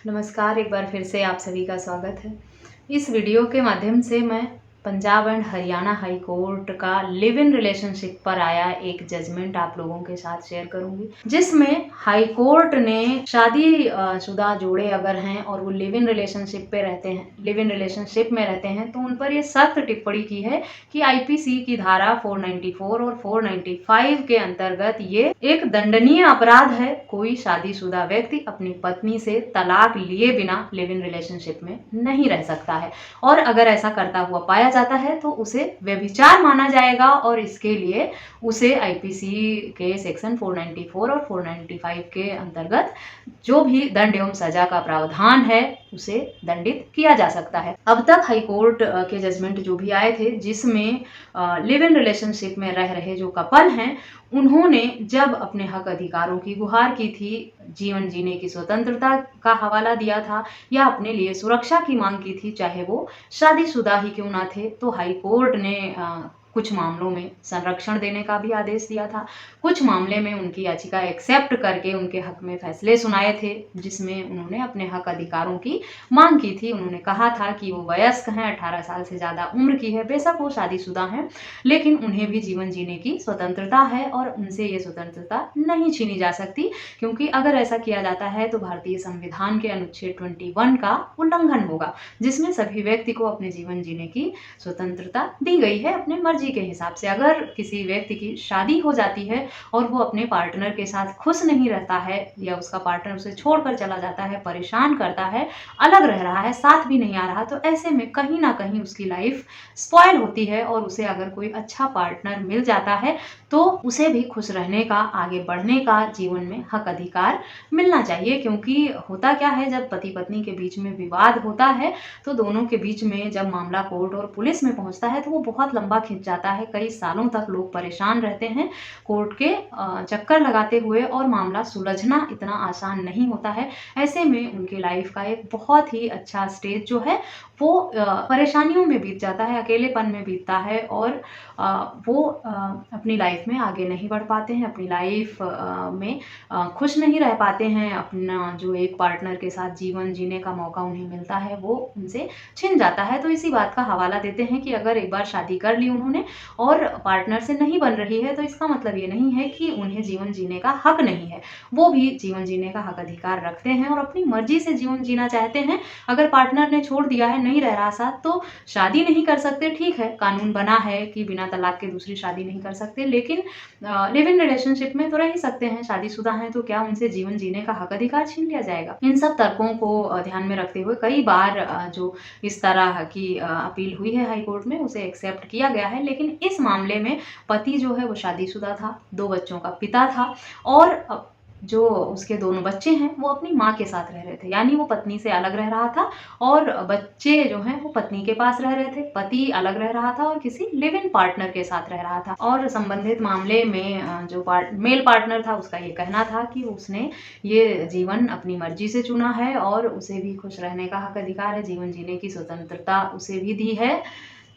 नमस्कार, एक बार फिर से आप सभी का स्वागत है। इस वीडियो के माध्यम से मैं Punjab and Haryana high court का लिव इन रिलेशनशिप पर आया एक जजमेंट आप लोगों के साथ शेयर करूंगी, जिसमें हाई कोर्ट ने शादी शुदा जोड़े अगर हैं और वो लिव इन रिलेशनशिप में रहते हैं तो उन पर ये सख्त टिप्पणी की है कि आईपीसी की धारा 494 और 495 के अंतर्गत ये एक दंडनीय अपराध है। कोई शादीशुदा व्यक्ति अपनी पत्नी से तलाक लिए बिना लिव इन रिलेशनशिप में नहीं रह सकता है और अगर ऐसा करता हुआ पाया जाता है तो उसे व्यभिचार माना जाएगा और इसके लिए उसे आईपीसी के सेक्शन 494 और 495 के अंतर्गत जो भी दंड एवं सजा का प्रावधान है उसे दंडित किया जा सकता है। अब तक हाई कोर्ट के जजमेंट जो भी आए थे जिसमें लिव इन रिलेशनशिप में रह रहे जो कपल हैं उन्होंने जब अपने हक अधिकारों की गुहार की थी, जीवन जीने की स्वतंत्रता का हवाला दिया था या अपने लिए सुरक्षा की मांग की थी, चाहे वो शादीशुदा ही क्यों ना थे, तो हाई कोर्ट ने कुछ मामलों में संरक्षण देने का भी आदेश दिया था। कुछ मामले में उनकी याचिका एक्सेप्ट करके उनके हक में फैसले सुनाए थे जिसमें उन्होंने अपने हक अधिकारों की मांग की थी। उन्होंने कहा था कि वो वयस्क हैं, 18 साल से ज़्यादा उम्र की है, बेशक वो शादीशुदा हैं लेकिन उन्हें भी जीवन जीने की स्वतंत्रता है और उनसे ये स्वतंत्रता नहीं छीनी जा सकती, क्योंकि अगर ऐसा किया जाता है तो भारतीय संविधान के अनुच्छेद 21 का उल्लंघन होगा, जिसमें सभी व्यक्ति को अपने जीवन जीने की स्वतंत्रता दी गई है अपने मर्जी के हिसाब से। अगर किसी व्यक्ति की शादी हो जाती है और वो अपने पार्टनर के साथ खुश नहीं रहता है या उसका पार्टनर उसे छोड़कर चला जाता है, परेशान करता है, अलग रह रहा है, साथ भी नहीं आ रहा, तो ऐसे में कहीं ना कहीं उसकी लाइफ स्पॉइल होती है और उसे अगर कोई अच्छा पार्टनर मिल जाता है तो उसे भी खुश रहने का, आगे बढ़ने का जीवन में हक अधिकार मिलना चाहिए। क्योंकि होता क्या है, जब पति पत्नी के बीच में विवाद होता है तो दोनों के बीच में जब मामला कोर्ट और पुलिस में पहुंचता है तो वो बहुत लंबा खिंच जाता है। कई सालों तक लोग परेशान रहते हैं कोर्ट के चक्कर लगाते हुए और मामला सुलझना इतना आसान नहीं होता है। ऐसे में उनकी लाइफ का एक बहुत ही अच्छा स्टेज जो है वो परेशानियों में बीत जाता है, अकेलेपन में बीतता है और वो अपनी लाइफ में आगे नहीं बढ़ पाते हैं, अपनी लाइफ में खुश नहीं रह पाते हैं। अपना जो एक पार्टनर के साथ जीवन जीने का मौका उन्हें मिलता है वो उनसे छिन जाता है। तो इसी बात का हवाला देते हैं कि अगर एक बार शादी कर ली उन्होंने और पार्टनर से नहीं बन रही है तो इसका मतलब ये नहीं है कि उन्हें जीवन जीने का हक नहीं है, वो भी जीवन जीने का हक अधिकार रखते हैं और अपनी मर्जी से जीवन जीना चाहते हैं। अगर पार्टनर ने छोड़ दिया है, नहीं रह रहा साथ, तो शादी नहीं कर सकते, ठीक है, कानून बना है कि बिना तलाक के दूसरी शादी नहीं कर सकते, लेकिन लिव इन रिलेशनशिप में तो रह ही सकते हैं। शादीशुदा हैं तो क्या उनसे जीवन जीने का हक अधिकार छीन लिया जाएगा? इन सब तर्कों को ध्यान में रखते हुए कई बार जो इस तरह की अपील हुई है हाई कोर्ट में उसे एक्सेप्ट किया गया है, लेकिन इस मामले में पति जो है वो शादीशुदा था, 2 बच्चों का पिता था और जो उसके दोनों बच्चे हैं वो अपनी माँ के साथ रह रहे थे, यानी वो पत्नी से अलग रह रहा था और बच्चे जो हैं वो पत्नी के पास रह रहे थे, पति अलग रह रहा था और किसी लिव इन पार्टनर के साथ रह रहा था। और संबंधित मामले में जो मेल पार्टनर था उसका ये कहना था कि उसने ये जीवन अपनी मर्जी से चुना है और उसे भी खुश रहने का हक अधिकार है, जीवन जीने की स्वतंत्रता उसे भी दी है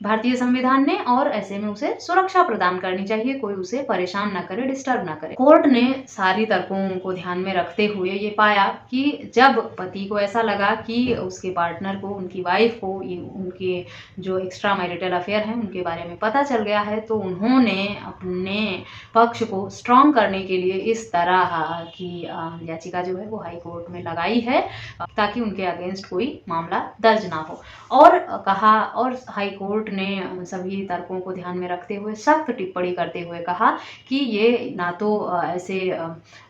भारतीय संविधान ने और ऐसे में उसे सुरक्षा प्रदान करनी चाहिए, कोई उसे परेशान ना करे, डिस्टर्ब ना करे। कोर्ट ने सारी तर्कों को ध्यान में रखते हुए ये पाया कि जब पति को ऐसा लगा कि उसके पार्टनर को, उनकी वाइफ को उनके जो एक्स्ट्रा मैरिटल अफेयर हैं उनके बारे में पता चल गया है, तो उन्होंने अपने पक्ष को स्ट्रॉन्ग करने के लिए इस तरह की याचिका जो है वो हाई कोर्ट में लगाई है ताकि उनके अगेंस्ट कोई मामला दर्ज ना हो। और कहा, और हाई कोर्ट ने सभी तर्कों को ध्यान में रखते हुए सख्त टिप्पणी करते हुए कहा कि ये ना तो ऐसे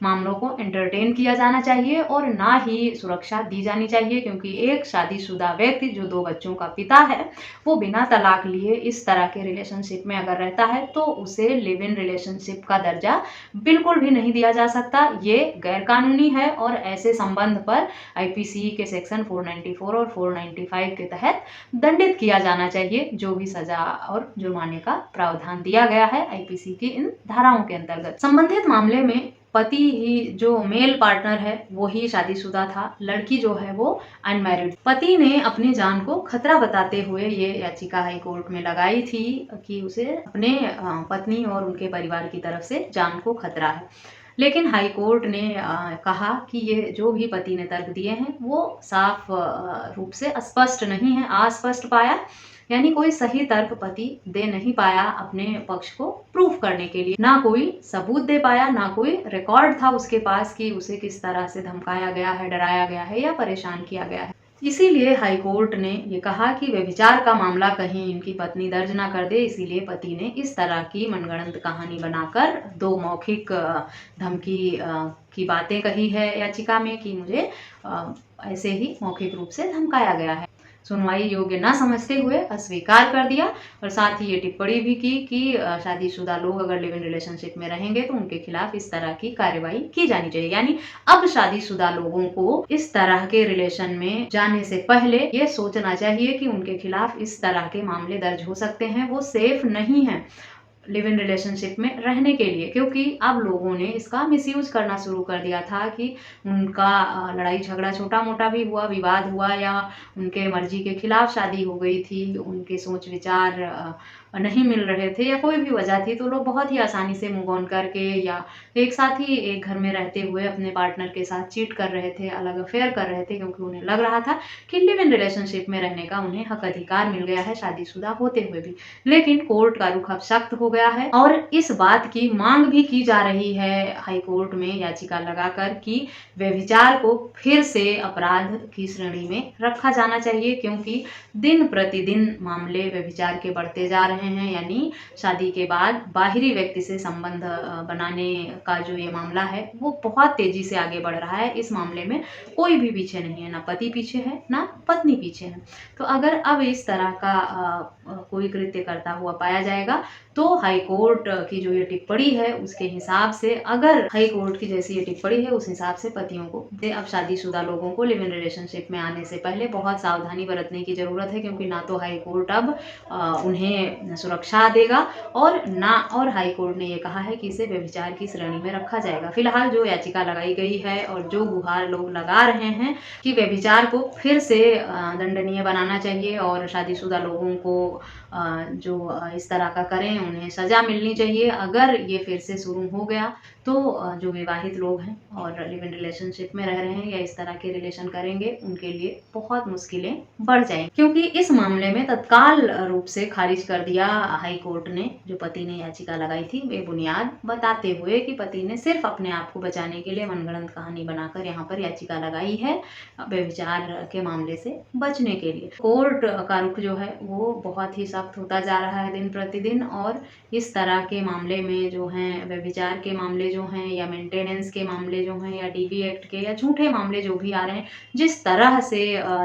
मामलों को एंटरटेन किया जाना चाहिए और ना ही सुरक्षा दी जानी चाहिए, क्योंकि एक शादीशुदा व्यक्ति जो 2 बच्चों का पिता है वो बिना तलाक लिए इस तरह के रिलेशनशिप में अगर रहता है तो उसे लिव इन रिलेशनशिप का दर्जा बिल्कुल भी नहीं दिया जा सकता। ये गैर कानूनी है और ऐसे संबंध पर आईपीसी के सेक्शन 494 और 495 के तहत दंडित किया जाना चाहिए, जो भी सजा और जुर्माने का प्रावधान दिया गया है आईपीसी की इन धाराओं के अंतर्गत। संबंधित मामले में पति ही जो मेल पार्टनर है वो ही शादीशुदा था, लड़की जो है वो अनमैरिड। पति ने अपनी जान को खतरा बताते हुए ये याचिका हाई कोर्ट में लगाई थी कि उसे अपने पत्नी और उनके परिवार की तरफ से जान को खतरा है। लेकिन हाई कोर्ट ने कहा कि ये जो भी पति ने तर्क दिए हैं वो साफ रूप से स्पष्ट नहीं है, अस्पष्ट पाया, यानी कोई सही तर्क पति दे नहीं पाया अपने पक्ष को प्रूफ करने के लिए। ना कोई सबूत दे पाया, ना कोई रिकॉर्ड था उसके पास कि उसे किस तरह से धमकाया गया है, डराया गया है या परेशान किया गया है। इसीलिए हाई कोर्ट ने ये कहा कि व्यभिचार का मामला कहीं इनकी पत्नी दर्ज ना कर दे, इसीलिए पति ने इस तरह की मनगढ़ंत कहानी बनाकर 2 मौखिक धमकी की बातें कही है याचिका में कि मुझे ऐसे ही मौखिक रूप से धमकाया गया है। सुनवाई योग्य न समझते हुए अस्वीकार कर दिया और साथ ही ये टिप्पणी भी की कि शादीशुदा लोग अगर लिव इन रिलेशनशिप में रहेंगे तो उनके खिलाफ इस तरह की कार्यवाही की जानी चाहिए। यानी अब शादीशुदा लोगों को इस तरह के रिलेशन में जाने से पहले ये सोचना चाहिए कि उनके खिलाफ इस तरह के मामले दर्ज हो सकते हैं, वो सेफ नहीं है लिव इन रिलेशनशिप में रहने के लिए, क्योंकि अब लोगों ने इसका मिसयूज करना शुरू कर दिया था कि उनका लड़ाई झगड़ा छोटा मोटा भी हुआ, विवाद हुआ या उनके मर्जी के खिलाफ शादी हो गई थी, उनके सोच विचार नहीं मिल रहे थे या कोई भी वजह थी, तो लोग बहुत ही आसानी से मूव ऑन करके या एक साथ ही एक घर में रहते हुए अपने पार्टनर के साथ चीट कर रहे थे, अलग अफेयर कर रहे थे, क्योंकि उन्हें लग रहा था कि लिव इन रिलेशनशिप में रहने का उन्हें हक अधिकार मिल गया है शादीशुदा होते हुए भी। लेकिन कोर्ट का रुख अब सख्त हो गया है और इस बात की मांग भी की जा रही है हाई कोर्ट में याचिका लगाकर कि व्यभिचार को फिर से अपराध की श्रेणी में रखा जाना चाहिए, क्योंकि दिन प्रतिदिन मामले व्यभिचार के बढ़ते जा रहे हैं। यानी शादी के बाद बाहरी व्यक्ति से संबंध बनाने का जो ये मामला है वो बहुत तेजी से आगे बढ़ रहा है। इस मामले में कोई भी पीछे नहीं है, ना पति पीछे है ना पत्नी पीछे है। तो अगर अब इस तरह का कोई कृत्य करता हुआ पाया जाएगा तो हाई कोर्ट की जो ये टिप्पणी है उसके हिसाब से, अगर हाई कोर्ट की जैसी ये टिप्पणी है उस हिसाब से पतियों को अब शादीशुदा लोगों को लिव इन रिलेशनशिप में आने से पहले बहुत सावधानी बरतने की जरूरत है, क्योंकि ना तो हाई कोर्ट अब उन्हें सुरक्षा देगा और हाई कोर्ट ने ये कहा है कि इसे व्यभिचार की श्रेणी में रखा जाएगा। फिलहाल जो याचिका लगाई गई है और जो गुहार लोग लगा रहे हैं कि व्यभिचार को फिर से दंडनीय बनाना चाहिए और शादीशुदा लोगों को जो इस तरह का करें उन्हें सजा मिलनी चाहिए। अगर ये फिर से शुरू हो गया तो जो विवाहित लोग हैं और लिव इन रिलेशनशिप में रह रहे हैं या इस तरह के रिलेशन करेंगे उनके लिए बहुत मुश्किलें बढ़ जाएंगी, क्योंकि इस मामले में तत्काल रूप से खारिज कर दिया हाई कोर्ट ने जो पति ने याचिका लगाई थी बेबुनियाद, बताते हुए कि पति ने सिर्फ अपने आप को बचाने के लिए मनगढ़ंत कहानी बनाकर यहाँ पर याचिका लगाई है व्यभिचार के मामले से बचने के लिए। कोर्ट का रुख जो है वो बहुत ही सख्त होता जा रहा है दिन प्रतिदिन और इस तरह के मामले में जो हैं व्यभिचार के मामले जो हैं या मेंटेनेंस के मामले जो हैं या डीवी एक्ट के या झूठे मामले जो भी आ रहे हैं, जिस तरह से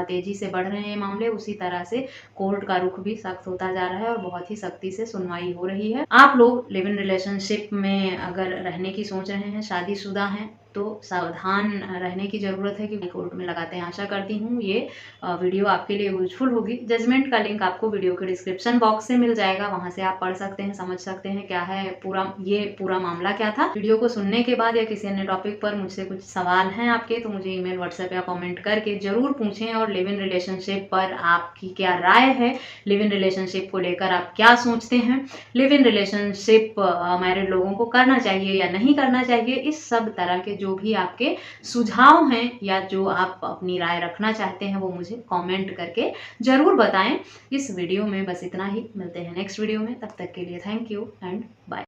तेजी से बढ़ रहे हैं मामले उसी तरह से कोर्ट का रुख भी सख्त होता जा रहा है और बहुत ही सख्ती से सुनवाई हो रही है। आप लोग लिव इन रिलेशनशिप में अगर रहने की सोच रहे हैं, शादीशुदा हैं, तो सावधान रहने की ज़रूरत है, क्योंकि कोर्ट में लगाते हैं। आशा करती हूँ ये वीडियो आपके लिए यूजफुल होगी। जजमेंट का लिंक आपको वीडियो के डिस्क्रिप्शन बॉक्स से मिल जाएगा, वहाँ से आप पढ़ सकते हैं, समझ सकते हैं क्या है पूरा मामला क्या था। वीडियो को सुनने के बाद या किसी अन्य टॉपिक पर मुझसे कुछ सवाल हैं आपके तो मुझे ईमेल, व्हाट्सएप या कॉमेंट करके ज़रूर पूछें। और लिव इन रिलेशनशिप पर आपकी क्या राय है, लिव इन रिलेशनशिप को लेकर आप क्या सोचते हैं, लिव इन रिलेशनशिप मैरिड लोगों को करना चाहिए या नहीं करना चाहिए, इस सब तरह के जो भी आपके सुझाव हैं या जो आप अपनी राय रखना चाहते हैं वो मुझे कमेंट करके जरूर बताएं। इस वीडियो में बस इतना ही, मिलते हैं नेक्स्ट वीडियो में, तब तक के लिए थैंक यू एंड बाय।